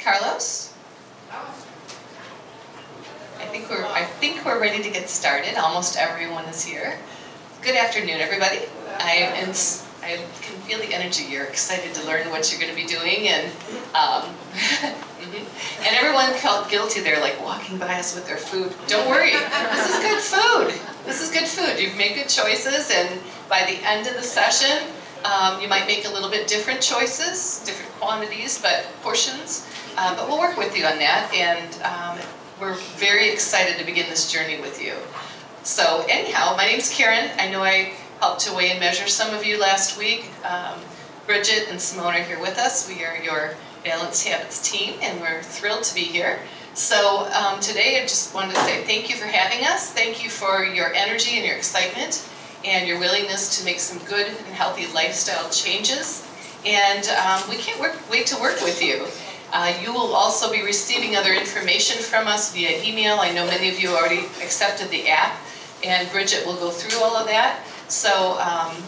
Carlos? I think we're ready to get started. Almost everyone is here. Good afternoon, everybody. I can feel the energy. You're excited to learn what you're going to be doing, and and everyone felt guilty. They're like walking by us with their food. Don't worry, this is good food. This is good food. You've made good choices, and by the end of the session, you might make a little bit different choices, different quantities, but portions. But we'll work with you on that, and we're very excited to begin this journey with you. So anyhow, my name's Karen. I know I helped to weigh and measure some of you last week. Bridget and Simone are here with us. We are your Balanced Habits team, and we're thrilled to be here. So today I just wanted to say thank you for having us. Thank you for your energy and your excitement and your willingness to make some good and healthy lifestyle changes. And we can't wait to work with you. You will also be receiving other information from us via email. I know many of you already accepted the app, and Bridget will go through all of that. So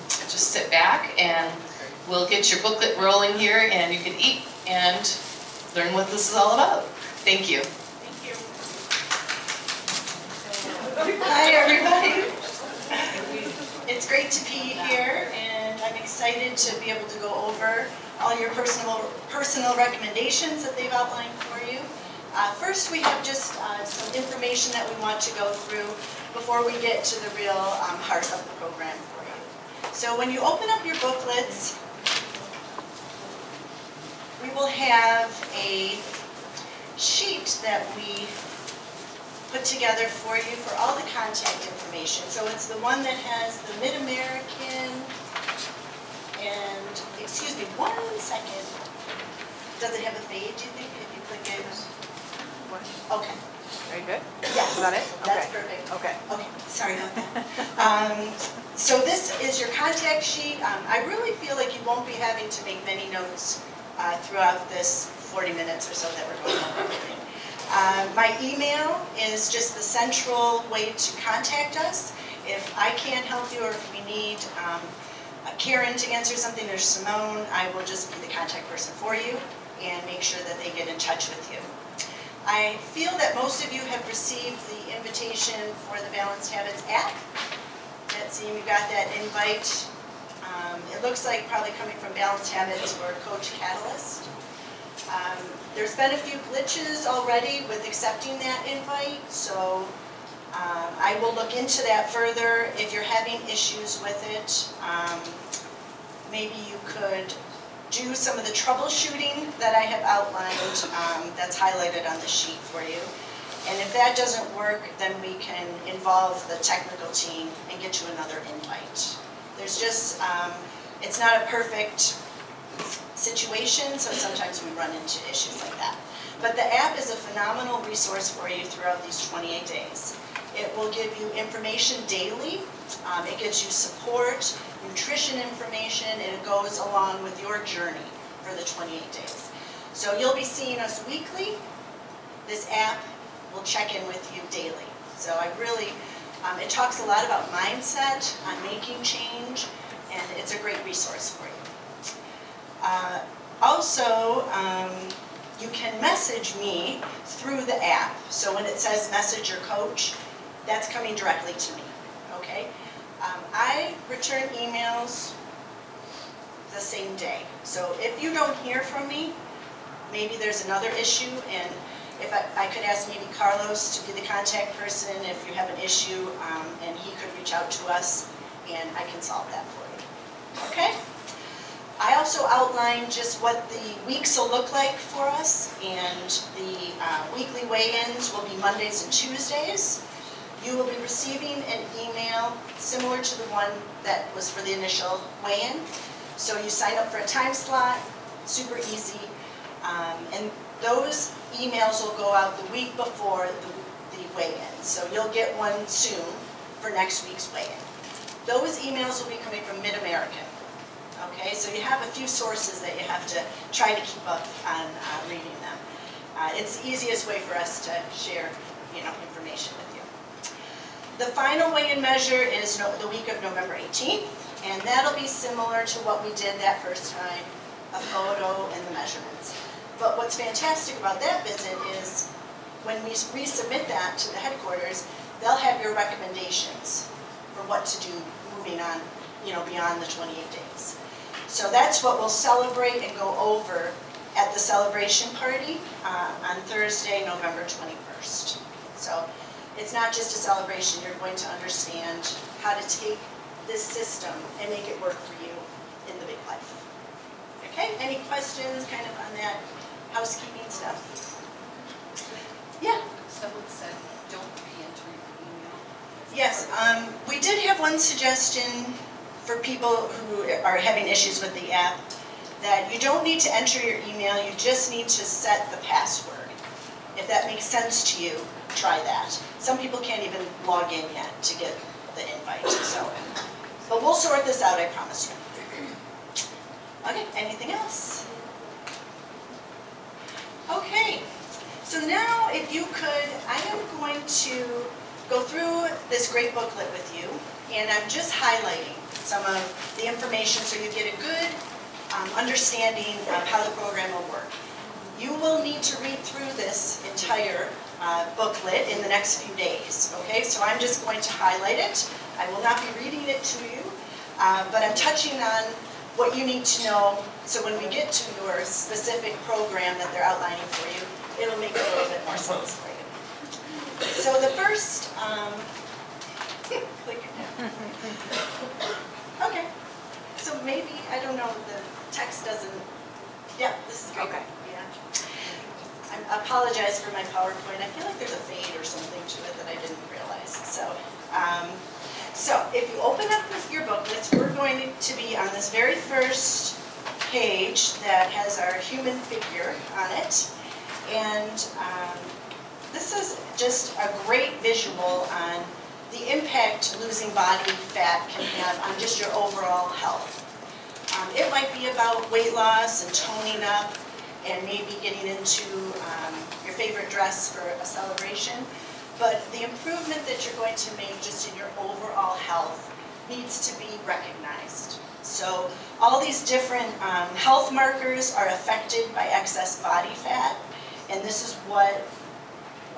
just sit back and we'll get your booklet rolling here, and you can eat and learn what this is all about. Thank you. Thank you. Hi, everybody. It's great to be here, and I'm excited to be able to go over all your personal recommendations that they've outlined for you. First, we have just some information that we want to go through before we get to the real heart of the program for you. So when you open up your booklets, we will have a sheet that we put together for you for all the contact information. So it's the one that has the Mid-American, and, excuse me, 1 second. Does it have a fade, do you think, if you click it? Okay. Are you good? Yes. Is that it? That's Okay. perfect. Okay. Okay, sorry about that. So this is your contact sheet. I really feel like you won't be having to make many notes throughout this 40 minutes or so that we're going over everything. My email is just the central way to contact us. If I can't help you, or if we need Karen to answer something, or Simone, I will just be the contact person for you and make sure that they get in touch with you. I feel that most of you have received the invitation for the Balanced Habits app. Let's see, we got that invite. It looks like probably coming from Balanced Habits or Coach Catalyst. There's been a few glitches already with accepting that invite, so I will look into that further. If you're having issues with it, maybe you could do some of the troubleshooting that I have outlined that's highlighted on the sheet for you. And if that doesn't work, then we can involve the technical team and get you another invite. There's just, it's not a perfect situation, so sometimes we run into issues like that. But the app is a phenomenal resource for you throughout these 28 days. It will give you information daily. It gives you support, nutrition information, and it goes along with your journey for the 28 days. So you'll be seeing us weekly. This app will check in with you daily. So I really, it talks a lot about mindset, on making change, and it's a great resource for you. Also, you can message me through the app. So when it says message your coach, that's coming directly to me, okay? I return emails the same day. So if you don't hear from me, maybe there's another issue, and if I could ask maybe Carlos to be the contact person if you have an issue, and he could reach out to us, and I can solve that for you, okay? I also outlined just what the weeks will look like for us, and the weekly weigh-ins will be Mondays and Tuesdays. You will be receiving an email similar to the one that was for the initial weigh-in. So you sign up for a time slot, super easy, and those emails will go out the week before the weigh-in. So you'll get one soon for next week's weigh-in. Those emails will be coming from Mid-American. Okay, so you have a few sources that you have to try to keep up on reading them. It's the easiest way for us to share, information with you. The final weigh-in measure is the week of November 18th, and that'll be similar to what we did that first time, a photo and the measurements. But what's fantastic about that visit is when we resubmit that to the headquarters, they'll have your recommendations for what to do moving on, beyond the 28 days. So that's what we'll celebrate and go over at the celebration party on Thursday, November 21st. So it's not just a celebration, you're going to understand how to take this system and make it work for you in the big life. Okay, any questions kind of on that housekeeping stuff? Yeah? Someone said, don't re-enter your email. Yes, we did have one suggestion for people who are having issues with the app, that you don't need to enter your email, you just need to set the password. If that makes sense to you, try that. Some people can't even log in yet to get the invite, so. But we'll sort this out, I promise you. Okay, anything else? Okay, so now if you could, I am going to go through this great booklet with you, and I'm just highlighting some of the information so you get a good understanding of how the program will work. You will need to read through this entire booklet in the next few days, okay? So I'm just going to highlight it. I will not be reading it to you, but I'm touching on what you need to know, so when we get to your specific program that they're outlining for you, it'll make a little bit more sense for you. So the first, click it down. Okay, so maybe, I don't know, the text doesn't, yeah, this is great. Okay. Yeah. I apologize for my PowerPoint. I feel like there's a fade or something to it that I didn't realize. So if you open up with your booklets, we're going to be on this very first page that has our human figure on it. And this is just a great visual on the impact losing body fat can have on just your overall health. It might be about weight loss and toning up and maybe getting into your favorite dress for a celebration. But the improvement that you're going to make just in your overall health needs to be recognized. So all these different health markers are affected by excess body fat, and this is what,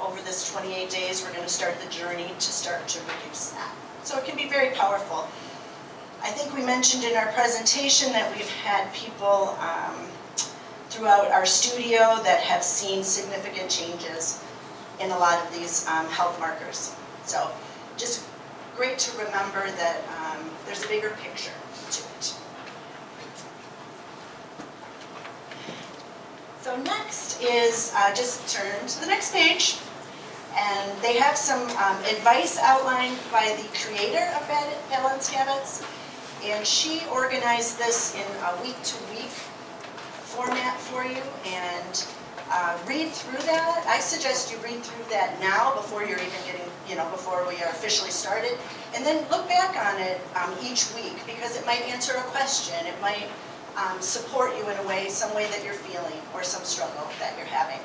over this 28 days, we're going to start the journey to start to reduce that. So it can be very powerful. I think we mentioned in our presentation that we've had people throughout our studio that have seen significant changes in a lot of these health markers. So just great to remember that there's a bigger picture to it. So next is, just turn to the next page, and they have some advice outlined by the creator of Balanced Habits, and she organized this in a week-to-week format for you, and read through that. I suggest you read through that now before you're even getting, before we are officially started, and then look back on it each week, because it might answer a question. It might support you in a way, some way that you're feeling, or some struggle that you're having.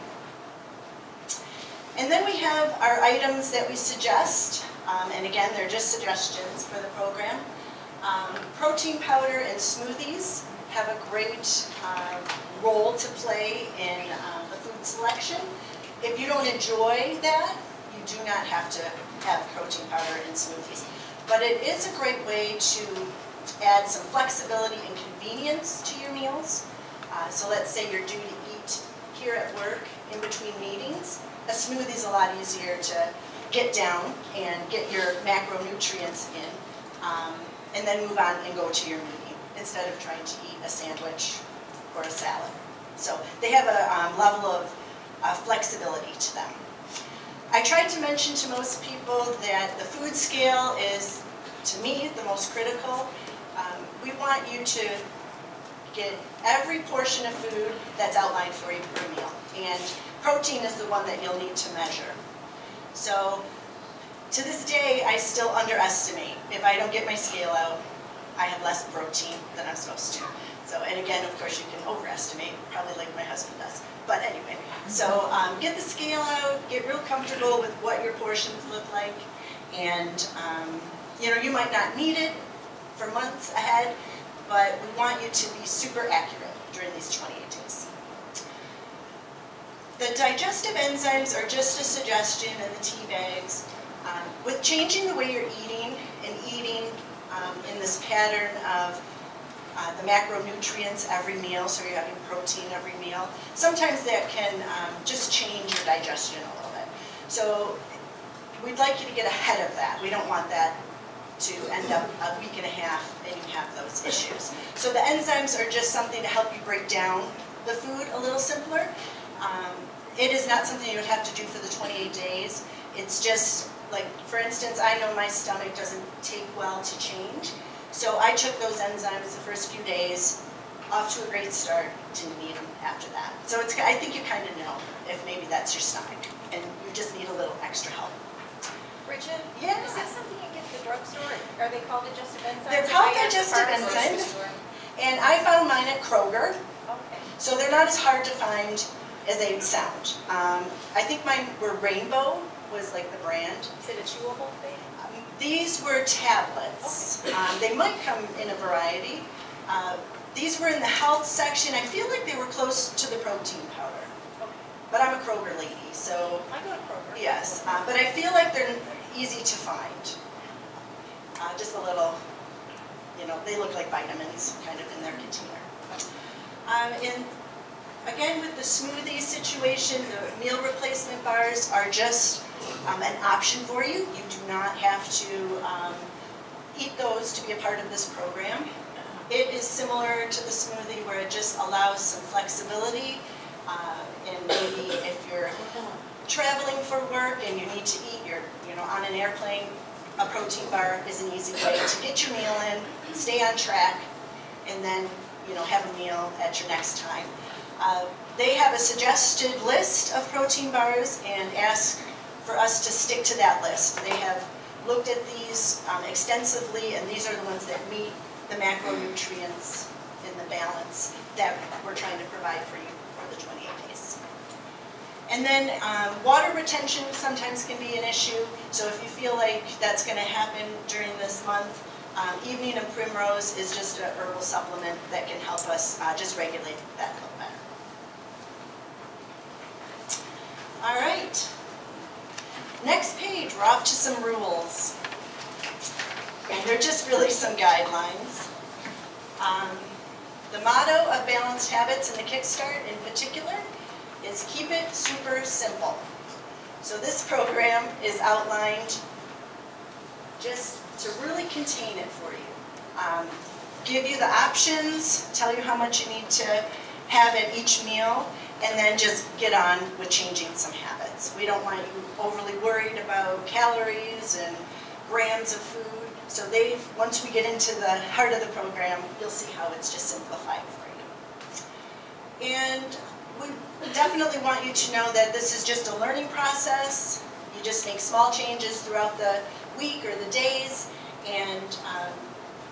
And then we have our items that we suggest, and again, they're just suggestions for the program. Protein powder and smoothies have a great role to play in the food selection. If you don't enjoy that, you do not have to have protein powder in smoothies. But it is a great way to add some flexibility and convenience to your meals. So let's say you're due to eat here at work in between meetings. A smoothie is a lot easier to get down and get your macronutrients in, and then move on and go to your meeting instead of trying to eat a sandwich or a salad. So they have a level of flexibility to them. I tried to mention to most people that the food scale is, to me, the most critical. We want you to get every portion of food that's outlined for you per meal. And protein is the one that you'll need to measure. So to this day, I still underestimate. If I don't get my scale out, I have less protein than I'm supposed to. So, and again, of course, you can overestimate, probably like my husband does. But anyway, so get the scale out, get real comfortable with what your portions look like, and you might not need it for months ahead, but we want you to be super accurate during these 28 days. The digestive enzymes are just a suggestion in the tea bags. With changing the way you're eating and eating in this pattern of the macronutrients every meal, so you're having protein every meal, sometimes that can just change your digestion a little bit. So we'd like you to get ahead of that. We don't want that to end up a week and a half and you have those issues. So the enzymes are just something to help you break down the food a little simpler. It is not something you would have to do for the 28 days. It's just, like, for instance, I know my stomach doesn't take well to change. So I took those enzymes the first few days, off to a great start, didn't need them after that. So it's, I think you kind of know if maybe that's your stomach and you just need a little extra help. Bridget? Yeah. Is that something you get at the drugstore? Are they called digestive enzymes? They're called digestive enzymes, and I found mine at Kroger. Okay. So they're not as hard to find as they sound. I think mine were Rainbow, was like the brand. Is it a chewable thing? These were tablets. They might come in a variety. These were in the health section. I feel like they were close to the protein powder. Okay. But I'm a Kroger lady, so I go to Kroger. yes. But I feel like they're easy to find. Just a little, you know, they look like vitamins kind of in their container. Again, with the smoothie situation, the meal replacement bars are just an option for you. You do not have to eat those to be a part of this program. It is similar to the smoothie where it just allows some flexibility. And maybe if you're traveling for work and you need to eat, you're on an airplane, a protein bar is an easy way to get your meal in, stay on track, and then have a meal at your next time. They have a suggested list of protein bars and ask for us to stick to that list. They have looked at these extensively, and these are the ones that meet the macronutrients in the balance that we're trying to provide for you for the 28 days. And then water retention sometimes can be an issue, so if you feel like that's going to happen during this month, Evening and Primrose is just a herbal supplement that can help us just regulate that a little better. All right, next page, we're off to some rules. And they're just really some guidelines. The motto of Balanced Habits in the KickStart in particular is keep it super simple. So this program is outlined just to really contain it for you. Give you the options, tell you how much you need to have at each meal, and then just get on with changing some habits. We don't want you overly worried about calories and grams of food. So once we get into the heart of the program, you'll see how it's just simplified for you. And we definitely want you to know that this is just a learning process. You just make small changes throughout the week or the days, and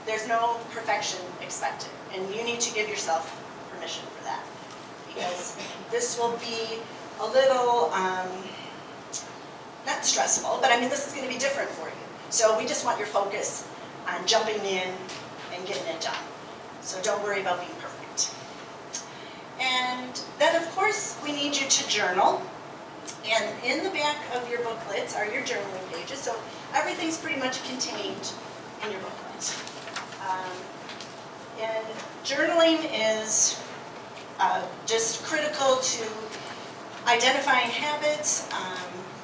there's no perfection expected. And you need to give yourself permission for that, because this will be a little, not stressful, but I mean this is going to be different for you. So we just want your focus on jumping in and getting it done. So don't worry about being perfect. And then of course we need you to journal. And in the back of your booklets are your journaling pages. So everything's pretty much contained in your booklet. And journaling is just critical to identifying habits,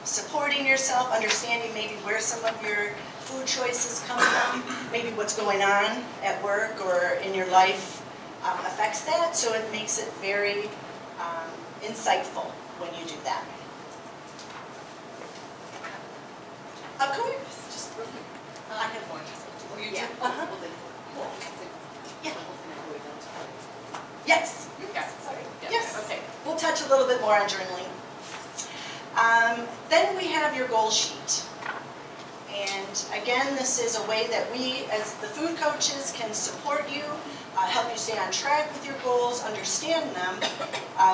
supporting yourself, understanding maybe where some of your food choices come from, maybe what's going on at work or in your life affects that, so it makes it very insightful when you do that. Of course. Just real quick. I have more. Oh, you Yeah. do? Uh-huh. Well, then, cool. Yeah. The whole thing all the way down to part. Yes. Got it. Sorry. Yeah. Yes. Okay. We'll touch a little bit more on journaling. Then we have your goal sheet. And again, this is a way that we, as the food coaches, can support you, help you stay on track with your goals, understand them,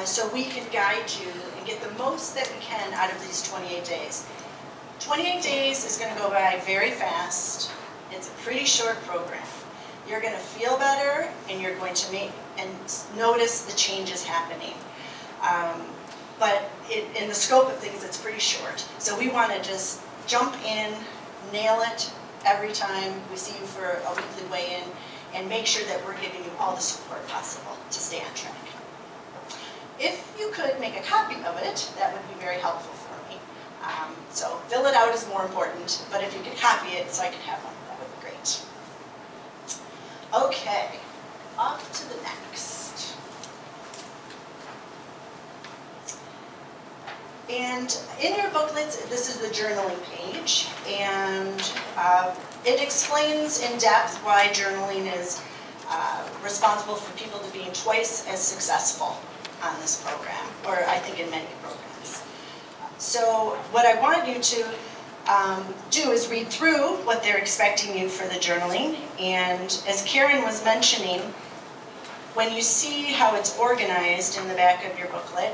so we can guide you and get the most that we can out of these 28 days. 28 days is going to go by very fast. It's a pretty short program. You're going to feel better, and you're going to notice the changes happening. but in the scope of things, it's pretty short. So we want to just jump in, nail it every time we see you for a weekly weigh-in, and make sure that we're giving you all the support possible to stay on track. If you could make a copy of it, that would be very helpful for me. So fill it out is more important, but if you could copy it so I could have one, that would be great. Okay, off to the next. And in your booklets, this is the journaling page, and it explains in depth why journaling is responsible for people to being twice as successful on this program, or I think in many programs. So what I want you to do is read through what they're expecting you for the journaling, and as Karen was mentioning, when you see how it's organized in the back of your booklet,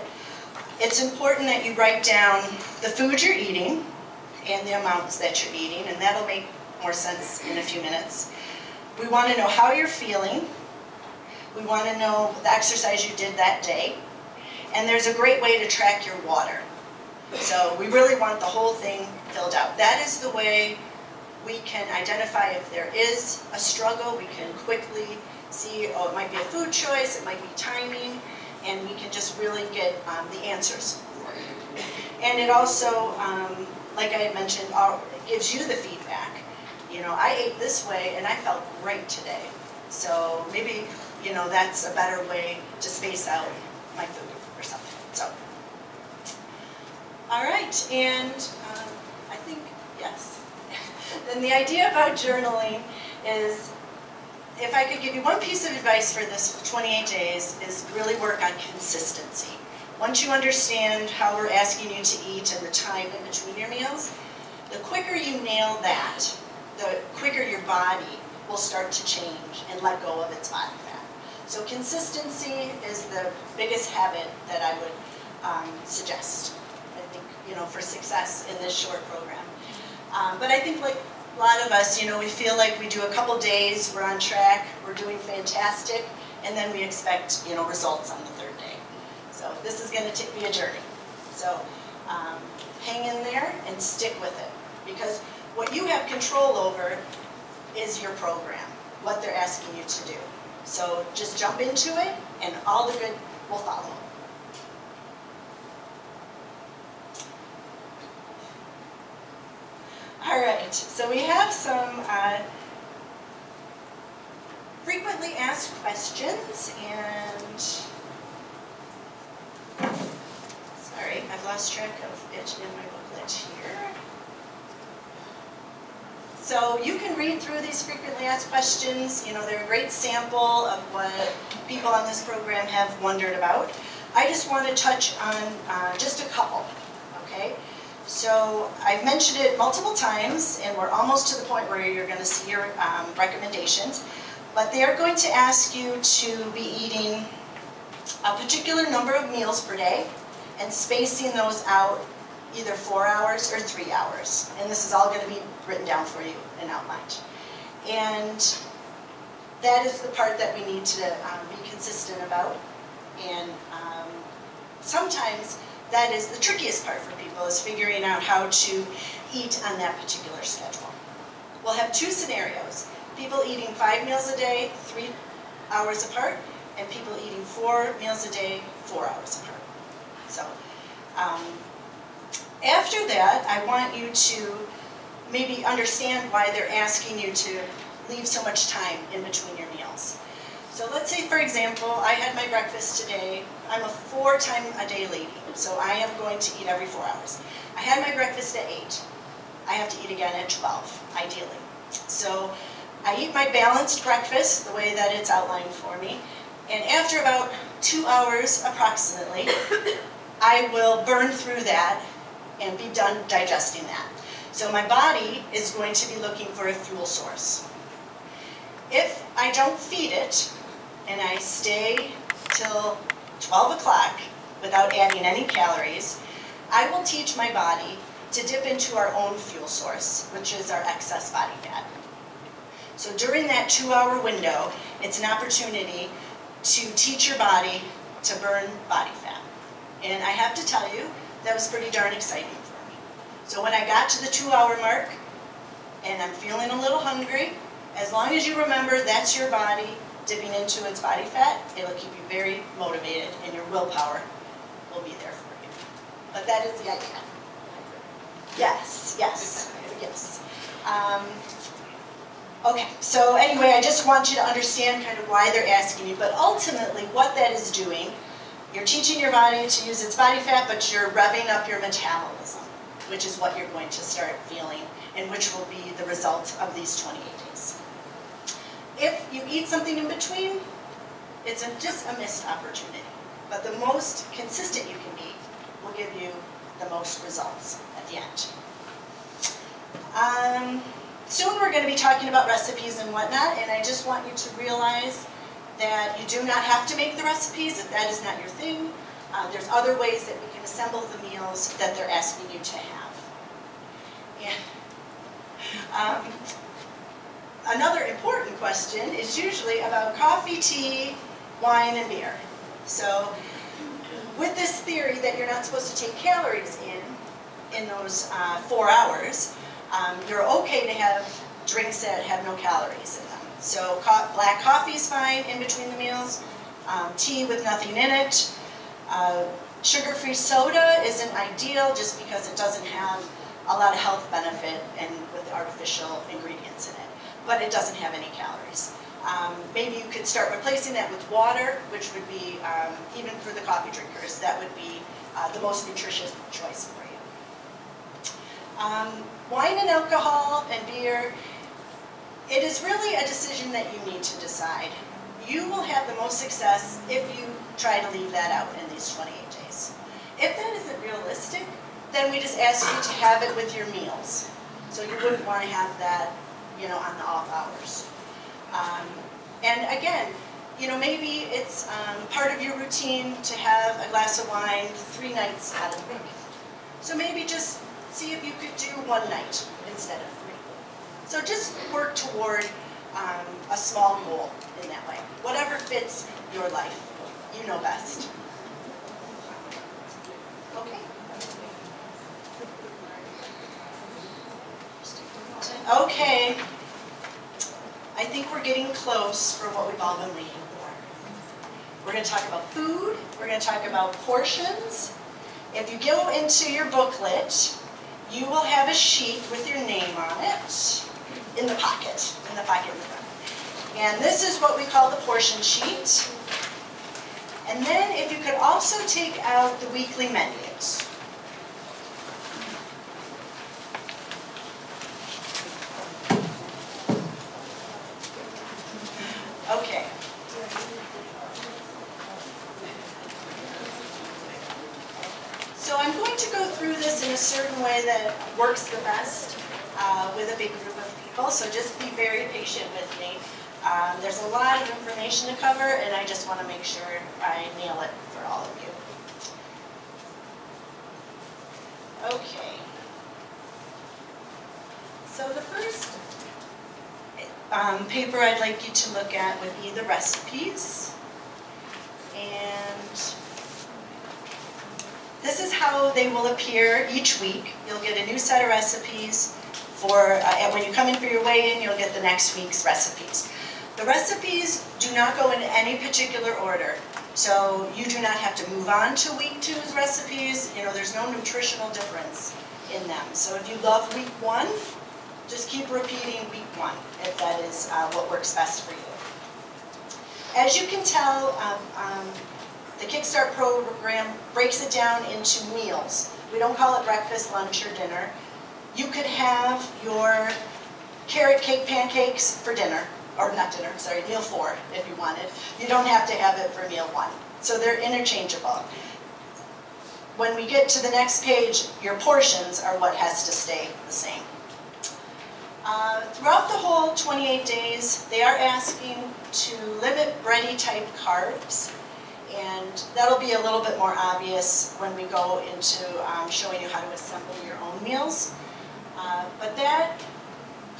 it's important that you write down the food you're eating and the amounts that you're eating, and that'll make more sense in a few minutes. We want to know how you're feeling. We want to know the exercise you did that day. And there's a great way to track your water. So we really want the whole thing filled out. That is the way we can identify if there is a struggle. We can quickly see, oh, it might be a food choice, it might be timing, and we can just really get the answers for you. And it also, like I had mentioned, it gives you the feedback. You know, I ate this way and I felt great today. So maybe, you know, that's a better way to space out my food or something. So, all right, and I think, yes. Then the idea about journaling is, if I could give you one piece of advice for this 28 days, is really work on consistency. Once you understand how we're asking you to eat and the time in between your meals, the quicker you nail that, the quicker your body will start to change and let go of its body fat. So consistency is the biggest habit that I would suggest, I think, you know, for success in this short program. But I think, like a lot of us, you know, we feel like we do a couple days, we're on track, we're doing fantastic, and then we expect, you know, results on the third day. So this is going to be a journey. So hang in there and stick with it, because what you have control over is your program, what they're asking you to do. So just jump into it, and all the good will follow. All right, so we have some frequently asked questions, and sorry, I've lost track of it in my booklet here. So you can read through these frequently asked questions. You know, they're a great sample of what people on this program have wondered about. I just want to touch on just a couple, okay? So I've mentioned it multiple times, and we're almost to the point where you're going to see your recommendations. But they are going to ask you to be eating a particular number of meals per day and spacing those out either 4 hours or 3 hours. And this is all going to be written down for you and outlined. And that is the part that we need to be consistent about. And sometimes that is the trickiest part for people, is figuring out how to eat on that particular schedule. We'll have two scenarios: people eating 5 meals a day, 3 hours apart, and people eating 4 meals a day, 4 hours apart. So after that, I want you to maybe understand why they're asking you to leave so much time in between your meals. So let's say, for example, I had my breakfast today. I'm a 4-time-a-day lady, so I am going to eat every 4 hours. I had my breakfast at 8. I have to eat again at 12, ideally. So I eat my balanced breakfast the way that it's outlined for me, and after about 2 hours approximately, I will burn through that and be done digesting that. So my body is going to be looking for a fuel source. If I don't feed it, and I stay till 12 o'clock without adding any calories, I will teach my body to dip into our own fuel source, which is our excess body fat. So during that 2-hour window, it's an opportunity to teach your body to burn body fat. And I have to tell you, that was pretty darn exciting for me. So when I got to the 2-hour mark, and I'm feeling a little hungry, as long as you remember that's your body dipping into its body fat, it'll keep you very motivated and your willpower will be there for you. But that is the idea. Yes, yes, yes. Okay, so anyway, I just want you to understand kind of why they're asking you, but ultimately what that is doing, you're teaching your body to use its body fat, but you're revving up your metabolism, which is what you're going to start feeling, and which will be the result of these 28 days. If you eat something in between, it's just a missed opportunity. But the most consistent you can be will give you the most results at the end. Soon we're going to be talking about recipes and whatnot, and I just want you to realize that you do not have to make the recipes if that is not your thing. There's other ways that we can assemble the meals that they're asking you to have. And, another important question is usually about coffee, tea, wine, and beer. So with this theory that you're not supposed to take calories in those 4 hours, you're okay to have drinks that have no calories in them. So black coffee is fine in between the meals, tea with nothing in it. Sugar-free soda isn't ideal just because it doesn't have a lot of health benefit and with artificial ingredients in it, but it doesn't have any calories. Maybe you could start replacing that with water, which would be, even for the coffee drinkers, that would be the most nutritious choice for you. Wine and alcohol and beer, it is really a decision that you need to decide. You will have the most success if you try to leave that out in these 28 days. If that isn't realistic, then we just ask you to have it with your meals. So you wouldn't want to have that, you know, on the off hours. And again, you know, maybe it's part of your routine to have a glass of wine 3 nights out of the week. So maybe just see if you could do 1 night instead of 3. So just work toward a small goal in that way. Whatever fits your life, you know best. Okay. Okay. I think we're getting close for what we've all been waiting for. We're going to talk about food. We're going to talk about portions. If you go into your booklet, you will have a sheet with your name on it in the pocket in the front. And this is what we call the portion sheet. And then if you could also take out the weekly menus. Okay. So I'm going to go through this in a certain way that works the best with a big group of people, so just be very patient with me. There's a lot of information to cover, and I just want to make sure I nail it for all of you. Okay. So the first paper I'd like you to look at would be the recipes. And this is how they will appear each week. You'll get a new set of recipes for, when you come in for your weigh-in, you'll get the next week's recipes. The recipes do not go in any particular order. So you do not have to move on to week 2's recipes. You know, there's no nutritional difference in them. So if you love week 1, just keep repeating week 1 if that is what works best for you. As you can tell, the KickStart program breaks it down into meals. We don't call it breakfast, lunch, or dinner. You could have your carrot cake pancakes for dinner, or not dinner, sorry, meal 4 if you wanted. You don't have to have it for meal 1. So they're interchangeable. When we get to the next page, your portions are what has to stay the same. Throughout the whole 28 days, they are asking to limit bready type carbs. And that'll be a little bit more obvious when we go into showing you how to assemble your own meals. But that,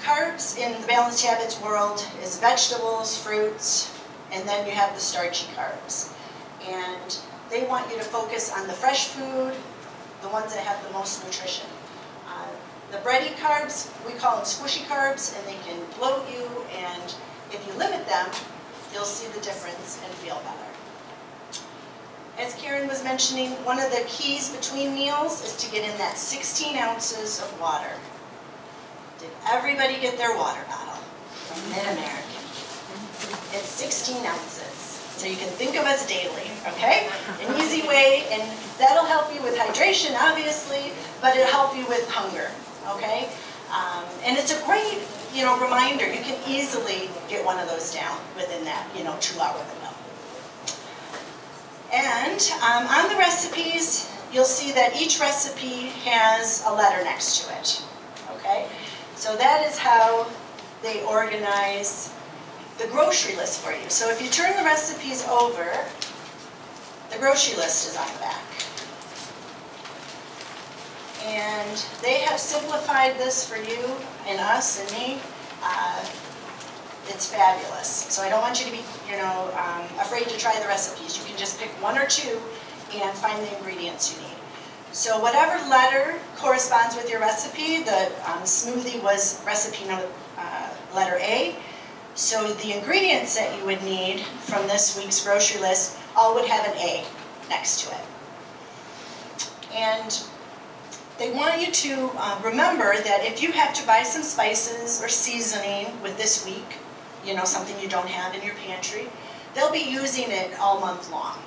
carbs in the Balanced Habits world is vegetables, fruits, and then you have the starchy carbs. And they want you to focus on the fresh food, the ones that have the most nutrition. The bready carbs, we call them squishy carbs, and they can bloat you, and if you limit them, you'll see the difference and feel better. As Karen was mentioning, one of the keys between meals is to get in that 16 ounces of water. Did everybody get their water bottle from Mid-American? It's 16 ounces. So you can think of us daily, okay? An easy way, and that'll help you with hydration, obviously, but it'll help you with hunger, okay? And it's a great, reminder. You can easily get one of those down within that, 2-hour window. And on the recipes, you'll see that each recipe has a letter next to it, okay? So that is how they organize the grocery list for you. So if you turn the recipes over, the grocery list is on the back. And they have simplified this for you and us and me. It's fabulous. So I don't want you to be, afraid to try the recipes. You can just pick 1 or 2 and find the ingredients you need. So whatever letter corresponds with your recipe, the smoothie was recipe letter A. So the ingredients that you would need from this week's grocery list all would have an A next to it. And they want you to remember that if you have to buy some spices or seasoning with this week, something you don't have in your pantry, they'll be using it all month long,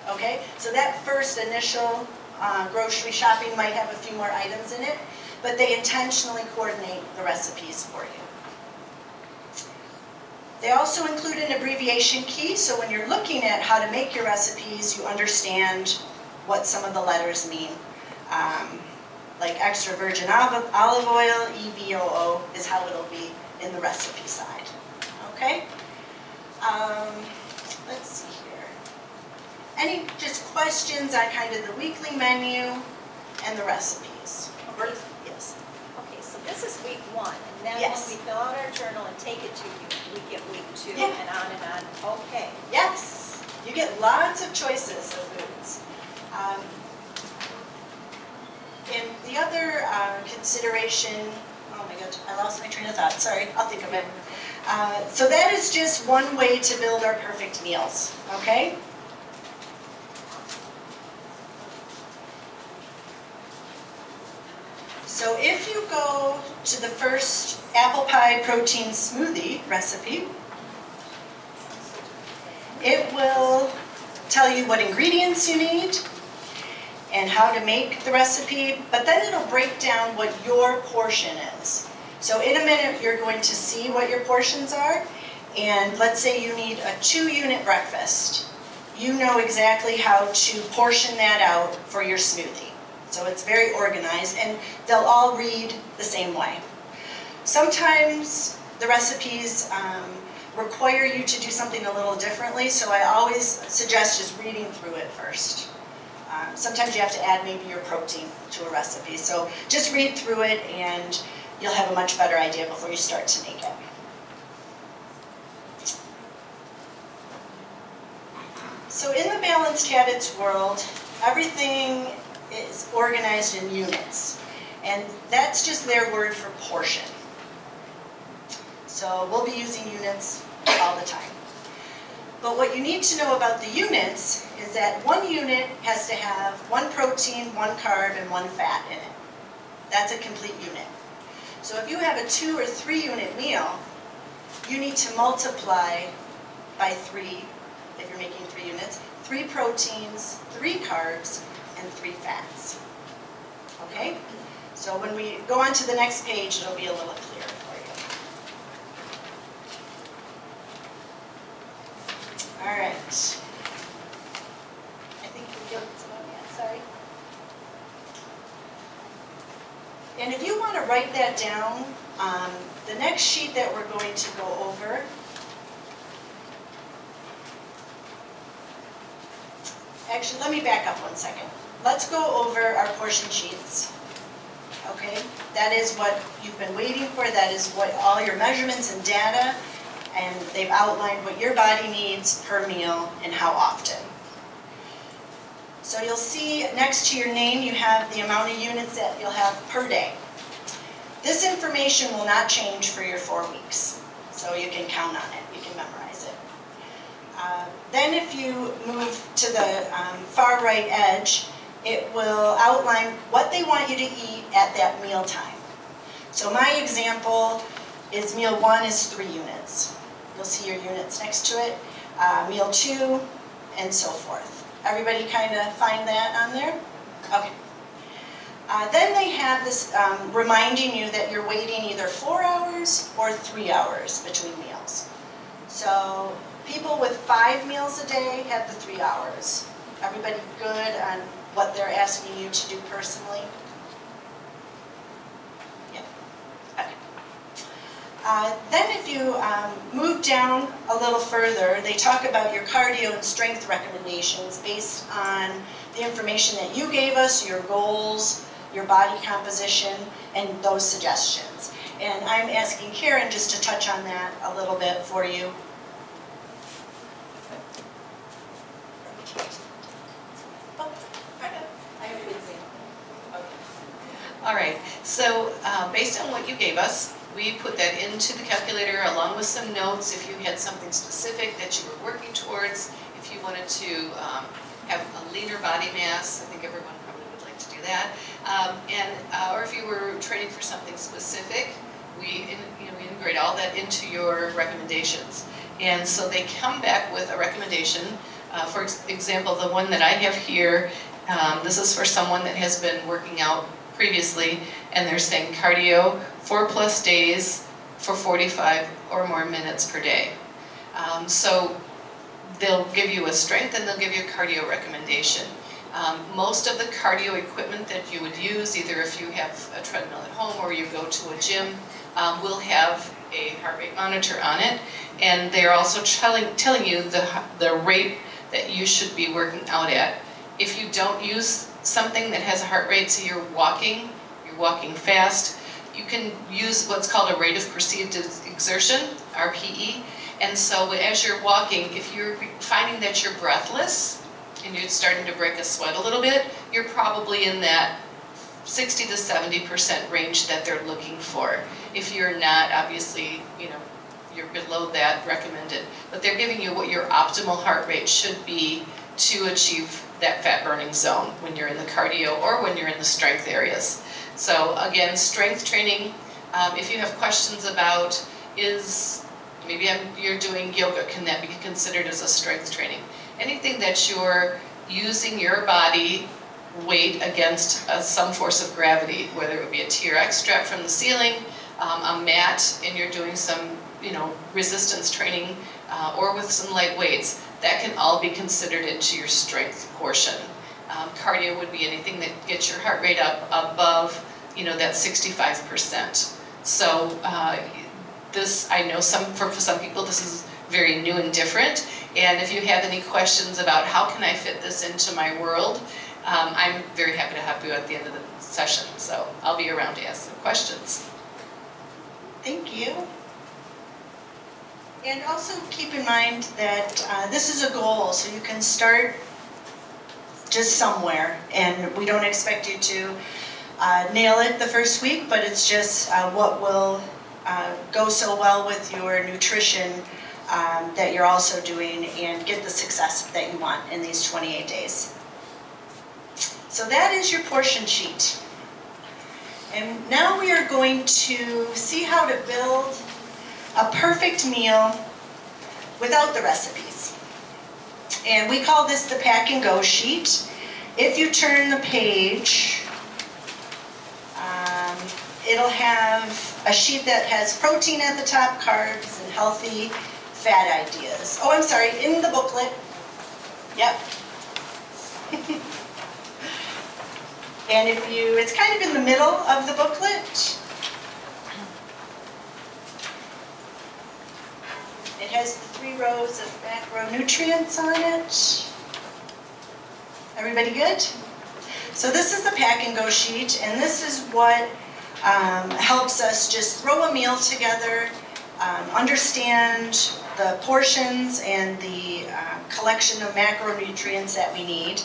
okay? So that first initial grocery shopping might have a few more items in it, but they intentionally coordinate the recipes for you. They also include an abbreviation key, so when you're looking at how to make your recipes, you understand what some of the letters mean. Like extra virgin olive oil, EVOO, is how it'll be in the recipe side. Okay? Let's see here. Any just questions on kind of the weekly menu and the recipes? Okay. Yes. Okay, so this is week 1, and then Yes. when we fill out our journal and take it to you, we get week 2 Yeah. and on and on. Okay. Yes. You get lots of choices of foods. And the other consideration, oh my God, I lost my train of thought. Sorry, I'll think of it. So that is just one way to build our perfect meals, okay? So if you go to the first apple pie protein smoothie recipe, it will tell you what ingredients you need and how to make the recipe, but then it'll break down what your portion is. So in a minute, you're going to see what your portions are, and let's say you need a 2-unit breakfast. You know exactly how to portion that out for your smoothie. So it's very organized, and they'll all read the same way. Sometimes the recipes require you to do something a little differently, so I always suggest just reading through it first. Sometimes you have to add maybe your protein to a recipe, so just read through it and you'll have a much better idea before you start to make it. So in the Balanced Habits world, everything is organized in units, and that's just their word for portion. So we'll be using units all the time. But what you need to know about the units is that 1 unit has to have 1 protein, 1 carb, and 1 fat in it. That's a complete unit. So if you have a 2 or 3 unit meal, you need to multiply by 3, if you're making 3 units, 3 proteins, 3 carbs, and 3 fats. Okay? So when we go on to the next page, it'll be a little clearer for you. All right. I think you're good. Sorry. And if you want to write that down, the next sheet that we're going to go over actually, let me back up 1 second. Let's go over our portion sheets. Okay, that is what you've been waiting for. That is what all your measurements and data, and they've outlined what your body needs per meal and how often. So you'll see next to your name you have the amount of units that you'll have per day. This information will not change for your 4 weeks, so you can count on it, you can memorize it. Then if you move to the far right edge, it will outline what they want you to eat at that meal time. So my example is meal 1 is 3 units. You'll see your units next to it. Meal 2, and so forth. Everybody kind of find that on there? Okay. Then they have this reminding you that you're waiting either 4 hours or 3 hours between meals. So people with 5 meals a day have the 3 hours. Everybody good on what they're asking you to do personally? Yeah. Okay. Then if you move down a little further, they talk about your cardio and strength recommendations based on the information that you gave us, your goals, your body composition, and those suggestions. And I'm asking Karen just to touch on that a little bit for you. All right, so based on what you gave us, we put that into the calculator along with some notes if you had something specific that you were working towards, if you wanted to have a leaner body mass. I think everyone probably would like to do that. Or if you were training for something specific, we integrate all that into your recommendations. And so they come back with a recommendation. For example, the one that I have here, this is for someone that has been working out previously, and they're saying cardio 4+ days for 45 or more minutes per day. So they'll give you a strength and they'll give you a cardio recommendation. Most of the cardio equipment that you would use, either if you have a treadmill at home or you go to a gym, will have a heart rate monitor on it, and they're also telling you the rate that you should be working out at. If you don't use something that has a heart rate, so you're walking fast, you can use what's called a rate of perceived exertion, RPE. And so as you're walking, if you're finding that you're breathless and you're starting to break a sweat a little bit, you're probably in that 60 to 70% range that they're looking for. If you're not, obviously, you're below that recommended. But they're giving you what your optimal heart rate should be to achieve that fat burning zone when you're in the cardio or when you're in the strength areas. So again, strength training, if you have questions about you're doing yoga, can that be considered as a strength training? Anything that you're using your body weight against some force of gravity, whether it would be a TRX strap from the ceiling, a mat, and you're doing some resistance training, or with some light weights, that can all be considered into your strength portion. Cardio would be anything that gets your heart rate up above, that 65%. So this, I know for some people this is very new and different. And if you have any questions about how can I fit this into my world, I'm very happy to help you at the end of the session. So I'll be around to ask some questions. Thank you. And also keep in mind that this is a goal, so you can start just somewhere, and we don't expect you to nail it the first week, but it's just what will go so well with your nutrition that you're also doing and get the success that you want in these 28 days. So that is your portion sheet. And now we are going to see how to build a perfect meal without the recipes. And we call this the pack and go sheet. If you turn the page, it'll have a sheet that has protein at the top, carbs, and healthy fat ideas. Oh, I'm sorry, in the booklet. Yep. And it's kind of in the middle of the booklet. It has the 3 rows of macronutrients on it. Everybody good? So this is the pack and go sheet, and this is what helps us just throw a meal together, understand the portions and the collection of macronutrients that we need.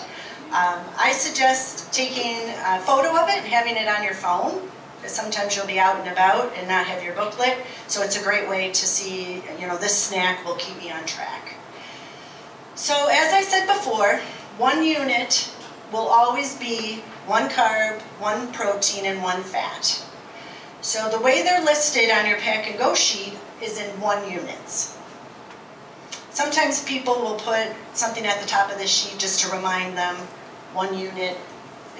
I suggest taking a photo of it and having it on your phone, because sometimes you'll be out and about and not have your booklet. So it's a great way to see, this snack will keep me on track. So as I said before, 1 unit will always be 1 carb, 1 protein, and 1 fat. So the way they're listed on your pack and go sheet is in 1 units. Sometimes people will put something at the top of the sheet just to remind them 1 unit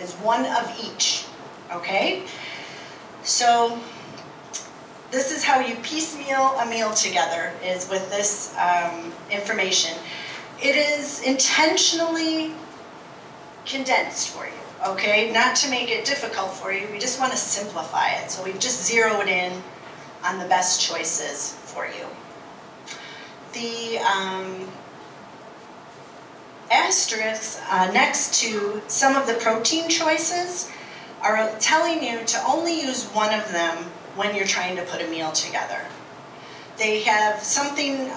is 1 of each, okay? So this is how you piecemeal a meal together, is with this information. It is intentionally condensed for you, okay? Not to make it difficult for you, we just want to simplify it. So we've just zeroed in on the best choices for you. The asterisks next to some of the protein choices are telling you to only use 1 of them when you're trying to put a meal together. They have something,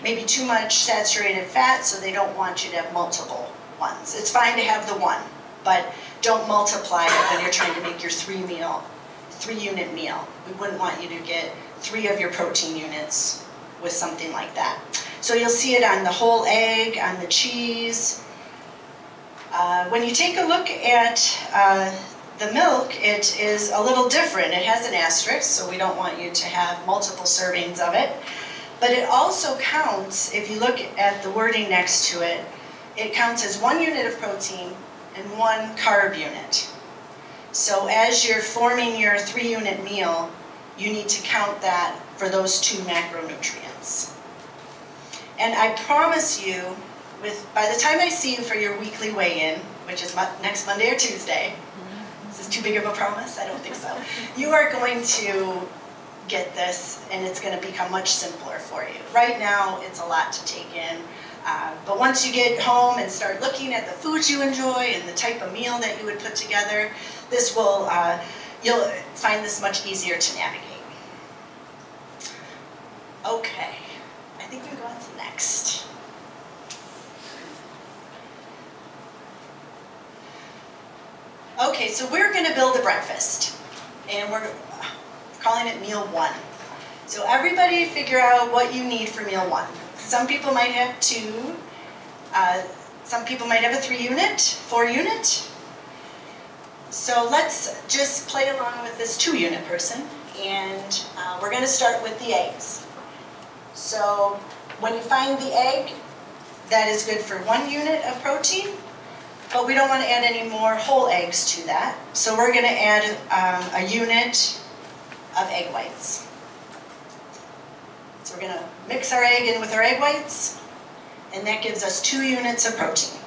maybe too much saturated fat, so they don't want you to have multiple ones. It's fine to have the 1, but don't multiply it when you're trying to make your 3-unit meal. We wouldn't want you to get 3 of your protein units with something like that. So you'll see it on the whole egg, on the cheese. When you take a look at the milk, it is a little different. It has an asterisk, so we don't want you to have multiple servings of it. But it also counts, if you look at the wording next to it, it counts as 1 unit of protein and 1 carb unit. So as you're forming your 3-unit meal, you need to count that for those 2 macronutrients. And I promise you, by the time I see you for your weekly weigh-in, which is next Monday or Tuesday, is this too big of a promise? I don't think so. You are going to get this, and it's going to become much simpler for you. Right now, it's a lot to take in. But once you get home and start looking at the foods you enjoy and the type of meal that you would put together, this will, you'll find this much easier to navigate. Okay, I think we can go on to next. Okay, so we're going to build a breakfast, and we're calling it meal 1. So everybody figure out what you need for meal 1. Some people might have 2, some people might have a 3-unit, 4-unit. So let's just play along with this 2-unit person, and we're going to start with the eggs. So when you find the egg, that is good for 1 unit of protein, but we don't want to add any more whole eggs to that. So we're going to add a unit of egg whites. So we're going to mix our egg in with our egg whites, and that gives us 2 units of protein.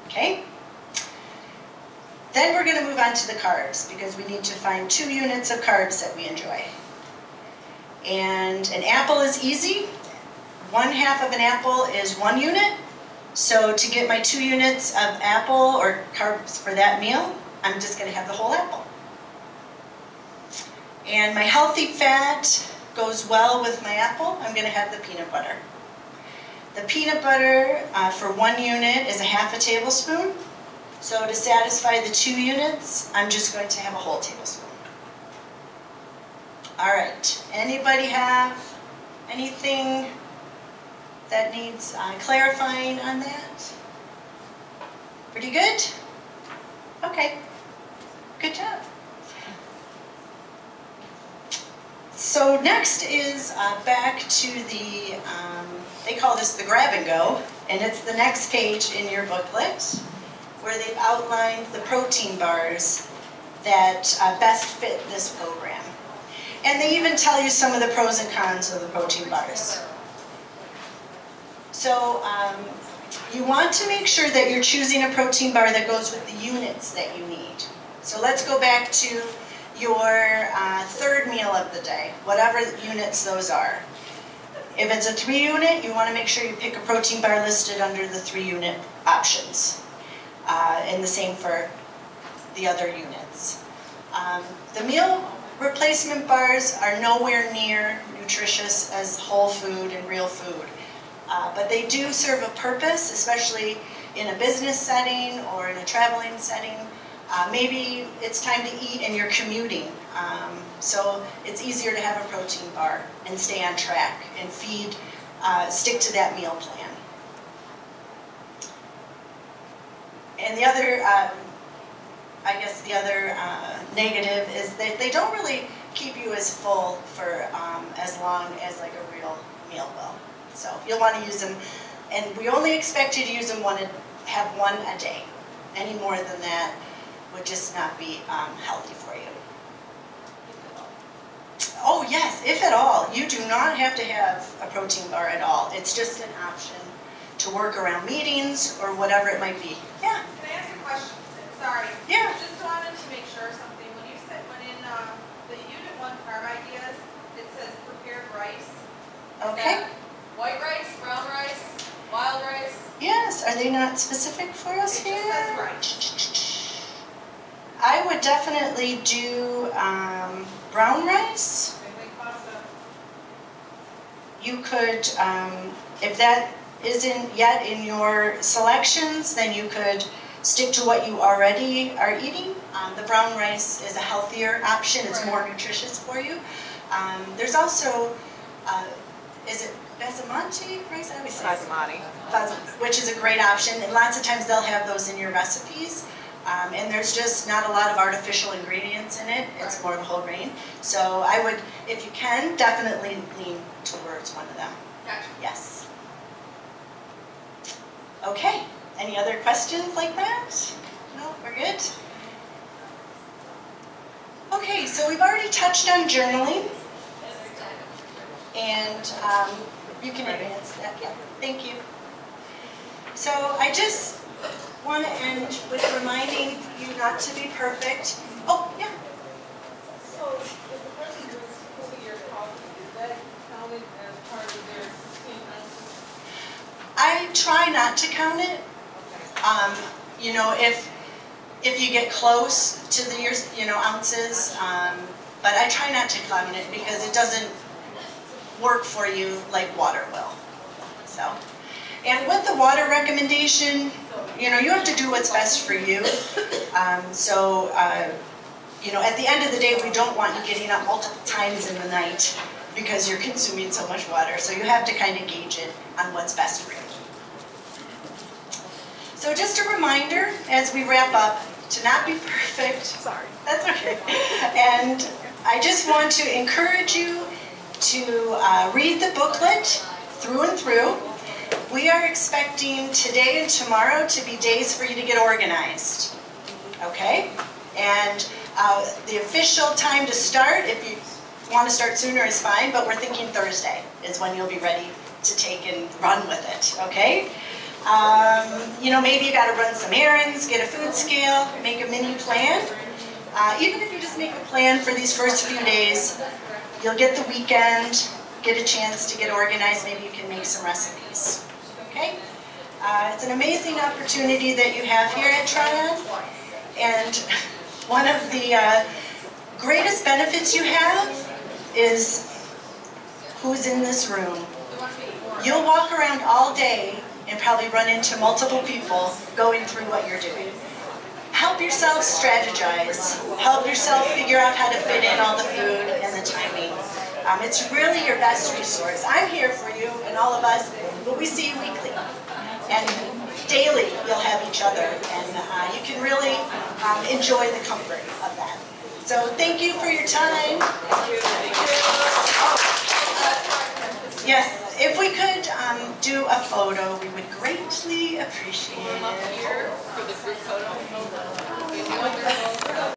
Okay? Then we're going to move on to the carbs, because we need to find 2 units of carbs that we enjoy. And an apple is easy. 1/2 of an apple is 1 unit. So to get my 2 units of apple or carbs for that meal, I'm just going to have the whole apple. And my healthy fat goes well with my apple. I'm going to have the peanut butter. The peanut butter for 1 unit is 1/2 tablespoon. So to satisfy the 2 units, I'm just going to have a whole tablespoon. All right, anybody have anything that needs clarifying on that? Pretty good? Okay, good job. So next is back to the, they call this the grab and go, and it's the next page in your booklet where they've outlined the protein bars that best fit this program. And they even tell you some of the pros and cons of the protein bars. So you want to make sure that you're choosing a protein bar that goes with the units that you need. So let's go back to your 3rd meal of the day, whatever units those are. If it's a 3-unit, you want to make sure you pick a protein bar listed under the 3-unit options. And the same for the other units. The meal replacement bars are nowhere near nutritious as whole food and real food. But they do serve a purpose, especially in a business setting or in a traveling setting. Maybe it's time to eat and you're commuting. So it's easier to have a protein bar and stay on track and stick to that meal plan. And the other, I guess the other negative is that they don't really keep you as full for as long as like a real meal will. So you'll want to use them, and we only expect you to use them have one a day. Any more than that would just not be healthy for you. Oh yes, if at all. You do not have to have a protein bar at all. It's just an option to work around meetings or whatever it might be. Yeah? Can I ask a question? Sorry. Yeah. Just wanted to make sure something. When you said, when in the Unit 1 carb ideas, it says prepared rice. Okay. White rice, brown rice, wild rice? Yes. Are they not specific for us here? It just says rice. I would definitely do brown rice. You could, if that isn't yet in your selections, then you could stick to what you already are eating. The brown rice is a healthier option. It's more nutritious for you. There's also, is it basmati rice? I always say Basmati. which is a great option. And lots of times they'll have those in your recipes. And there's just not a lot of artificial ingredients in it. It's more of a whole grain. So I would, if you can, definitely lean towards one of them. Gotcha. Yes. Okay. Any other questions like that? No, we're good? Okay, so we've already touched on journaling. And you can advance that. Yeah, thank you. So I just want to end with reminding you not to be perfect. Oh, yeah. So, if the person drinks 20 years coffee, is that counted as part of their 16 ounces? I try not to count it. You know, if you get close to the ounces, but I try not to count it because it doesn't work for you like water will. So, and with the water recommendation, you know, you have to do what's best for you. You know, at the end of the day, we don't want you getting up multiple times in the night because you're consuming so much water. So you have to kind of gauge it on what's best for you. So just a reminder as we wrap up to not be perfect. Sorry. That's okay. And I just want to encourage you to read the booklet through and through. We are expecting today and tomorrow to be days for you to get organized. Okay? And the official time to start, if you want to start sooner, is fine, but we're thinking Thursday is when you'll be ready to take and run with it. Okay? You know, maybe you got to run some errands, get a food scale, make a mini plan. Even if you just make a plan for these first few days, you'll get the weekend, get a chance to get organized. Maybe you can make some recipes. Okay? It's an amazing opportunity that you have here at TRION. And one of the greatest benefits you have is who's in this room. You'll walk around all day and probably run into multiple people going through what you're doing. Help yourself strategize. Help yourself figure out how to fit in all the food and the timing. It's really your best resource. I'm here for you and all of us, but we see you weekly. And daily you'll have each other, and you can really enjoy the comfort of that. So thank you for your time. Yes. If we could do a photo, we would greatly appreciate it. Here for the group photo.